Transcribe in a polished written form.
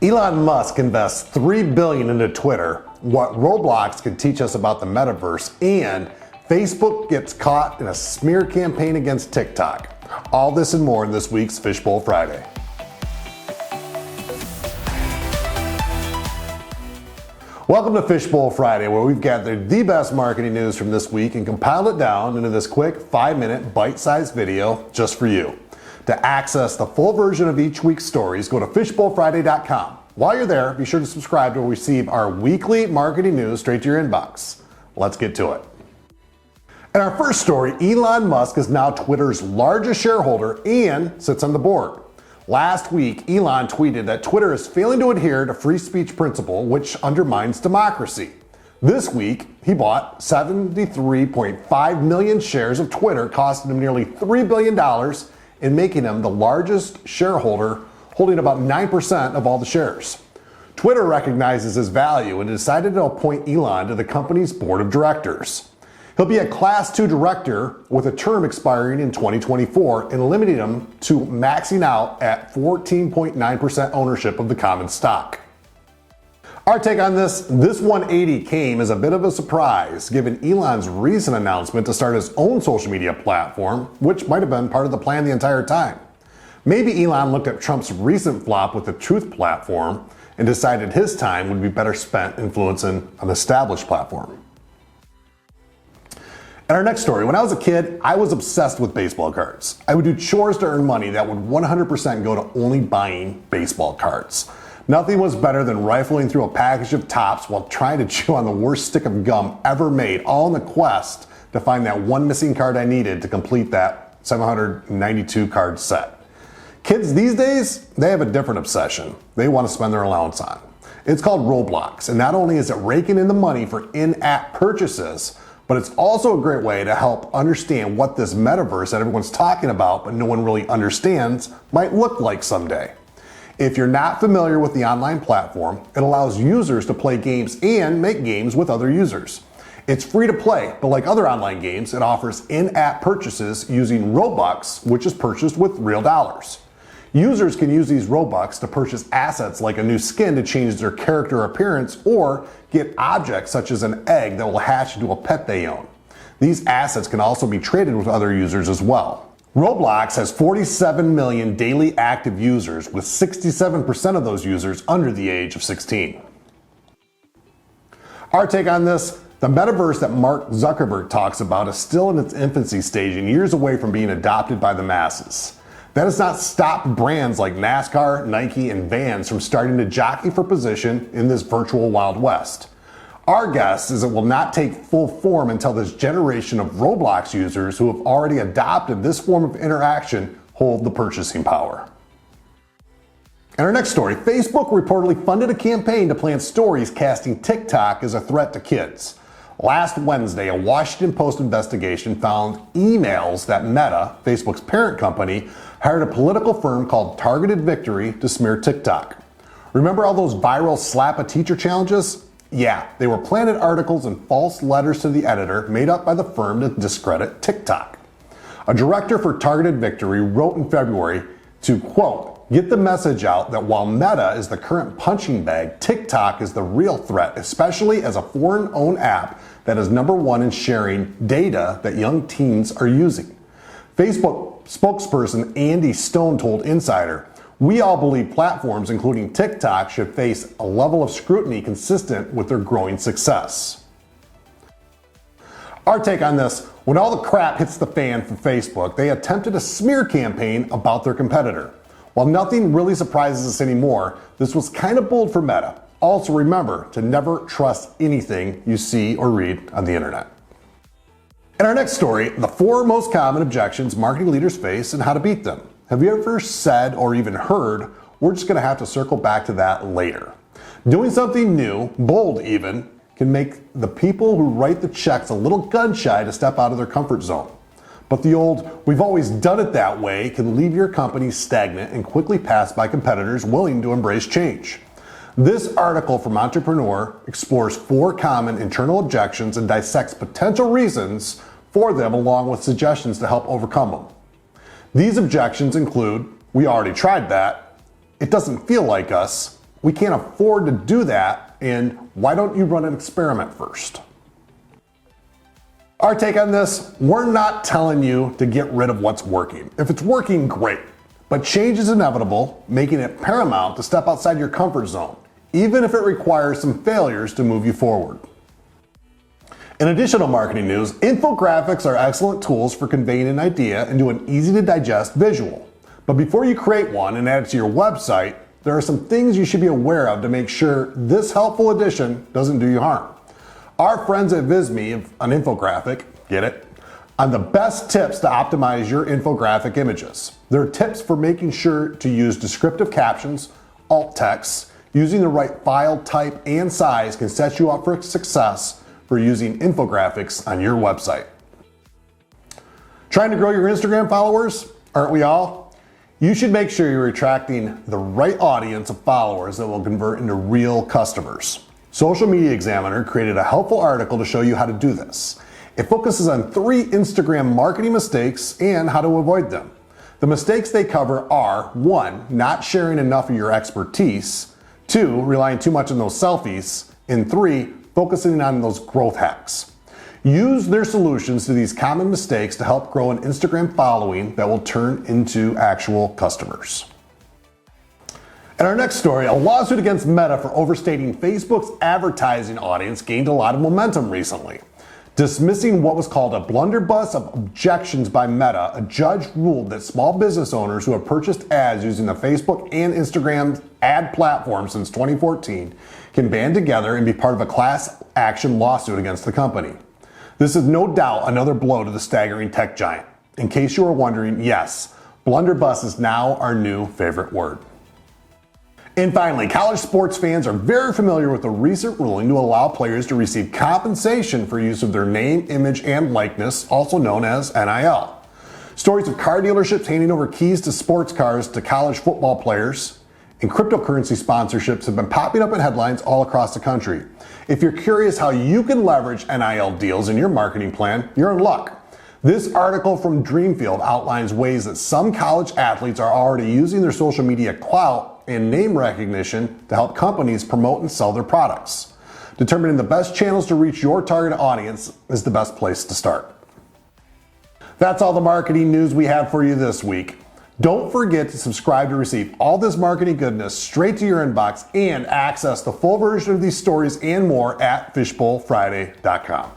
Elon Musk invests $3 billion into Twitter, what Roblox can teach us about the Metaverse, and Facebook gets caught in a smear campaign against TikTok. All this and more in this week's Fishbowl Friday. Welcome to Fishbowl Friday, where we've gathered the best marketing news from this week and compiled it down into this quick 5-minute bite-sized video just for you. To access the full version of each week's stories, go to fishbowlfriday.com. While you're there, be sure to subscribe to receive our weekly marketing news straight to your inbox. Let's get to it. In our first story, Elon Musk is now Twitter's largest shareholder and sits on the board. Last week, Elon tweeted that Twitter is failing to adhere to free speech principle, which undermines democracy. This week, he bought 73.5 million shares of Twitter, costing him nearly $3 billion and making him the largest shareholder, holding about 9% of all the shares. Twitter recognizes his value and decided to appoint Elon to the company's board of directors. He'll be a Class 2 director with a term expiring in 2024 and limiting him to maxing out at 14.9% ownership of the common stock. Our take on this 180 came as a bit of a surprise given Elon's recent announcement to start his own social media platform, which might have been part of the plan the entire time. Maybe Elon looked at Trump's recent flop with the Truth platform and decided his time would be better spent influencing an established platform. In our next story, when I was a kid, I was obsessed with baseball cards. I would do chores to earn money that would 100% go to only buying baseball cards. Nothing was better than rifling through a package of Tops while trying to chew on the worst stick of gum ever made, all in the quest to find that one missing card I needed to complete that 792 card set. Kids these days, they have a different obsession they want to spend their allowance on. It's called Roblox, and not only is it raking in the money for in-app purchases, but it's also a great way to help understand what this metaverse that everyone's talking about but no one really understands might look like someday. If you're not familiar with the online platform, it allows users to play games and make games with other users. It's free to play, but like other online games, it offers in-app purchases using Robux, which is purchased with real dollars. Users can use these Robux to purchase assets like a new skin to change their character appearance or get objects such as an egg that will hatch into a pet they own. These assets can also be traded with other users as well. Roblox has 47 million daily active users, with 67% of those users under the age of 16. Our take on this, the metaverse that Mark Zuckerberg talks about is still in its infancy stage and years away from being adopted by the masses. That has not stopped brands like NASCAR, Nike, and Vans from starting to jockey for position in this virtual Wild West. Our guess is it will not take full form until this generation of Roblox users who have already adopted this form of interaction hold the purchasing power. In our next story, Facebook reportedly funded a campaign to plant stories casting TikTok as a threat to kids. Last Wednesday, a Washington Post investigation found emails that Meta, Facebook's parent company, hired a political firm called Targeted Victory to smear TikTok. Remember all those viral slap a teacher challenges? Yeah, they were planted articles and false letters to the editor made up by the firm to discredit TikTok. A director for Targeted Victory wrote in February to, quote, get the message out that while Meta is the current punching bag, TikTok is the real threat, especially as a foreign-owned app that is #1 in sharing data that young teens are using. Facebook spokesperson Andy Stone told Insider, we all believe platforms, including TikTok, should face a level of scrutiny consistent with their growing success. Our take on this, when all the crap hits the fan for Facebook, they attempted a smear campaign about their competitor. While nothing really surprises us anymore, this was kind of bold for Meta. Also remember to never trust anything you see or read on the internet. In our next story, the 4 most common objections marketing leaders face and how to beat them. Have you ever said or even heard, we're just going to have to circle back to that later? Doing something new, bold even, can make the people who write the checks a little gun shy to step out of their comfort zone. But the old, we've always done it that way, can leave your company stagnant and quickly passed by competitors willing to embrace change. This article from Entrepreneur explores 4 common internal objections and dissects potential reasons for them along with suggestions to help overcome them. These objections include, we already tried that, it doesn't feel like us, We can't afford to do that, and why don't you run an experiment first? Our take on this, we're not telling you to get rid of what's working. If it's working, great. But change is inevitable, making it paramount to step outside your comfort zone, even if it requires some failures to move you forward. In additional marketing news, infographics are excellent tools for conveying an idea into an easy to digest visual. But before you create one and add it to your website, there are some things you should be aware of to make sure this helpful addition doesn't do you harm. Our friends at Visme have an infographic, get it, on the best tips to optimize your infographic images. There are tips for making sure to use descriptive captions, alt text, using the right file type and size can set you up for success for using infographics on your website. Trying to grow your Instagram followers? Aren't we all? You should make sure you're attracting the right audience of followers that will convert into real customers. Social Media Examiner created a helpful article to show you how to do this. It focuses on 3 Instagram marketing mistakes and how to avoid them. The mistakes they cover are 1. Not sharing enough of your expertise, 2. Relying too much on those selfies, and 3. Focusing on those growth hacks. Use their solutions to these common mistakes to help grow an Instagram following that will turn into actual customers. In our next story, a lawsuit against Meta for overstating Facebook's advertising audience gained a lot of momentum recently. Dismissing what was called a blunderbuss of objections by Meta, a judge ruled that small business owners who have purchased ads using the Facebook and Instagram ad platform since 2014 can band together and be part of a class action lawsuit against the company. This is no doubt another blow to the staggering tech giant. In case you were wondering, yes, blunderbuss is now our new favorite word. And finally, college sports fans are very familiar with the recent ruling to allow players to receive compensation for use of their name, image, and likeness, also known as NIL. Stories of car dealerships handing over keys to sports cars to college football players and cryptocurrency sponsorships have been popping up in headlines all across the country. If you're curious how you can leverage NIL deals in your marketing plan, you're in luck. This article from Dreamfield outlines ways that some college athletes are already using their social media clout and name recognition to help companies promote and sell their products. Determining the best channels to reach your target audience is the best place to start. That's all the marketing news we have for you this week. Don't forget to subscribe to receive all this marketing goodness straight to your inbox and access the full version of these stories and more at fishbowlfriday.com.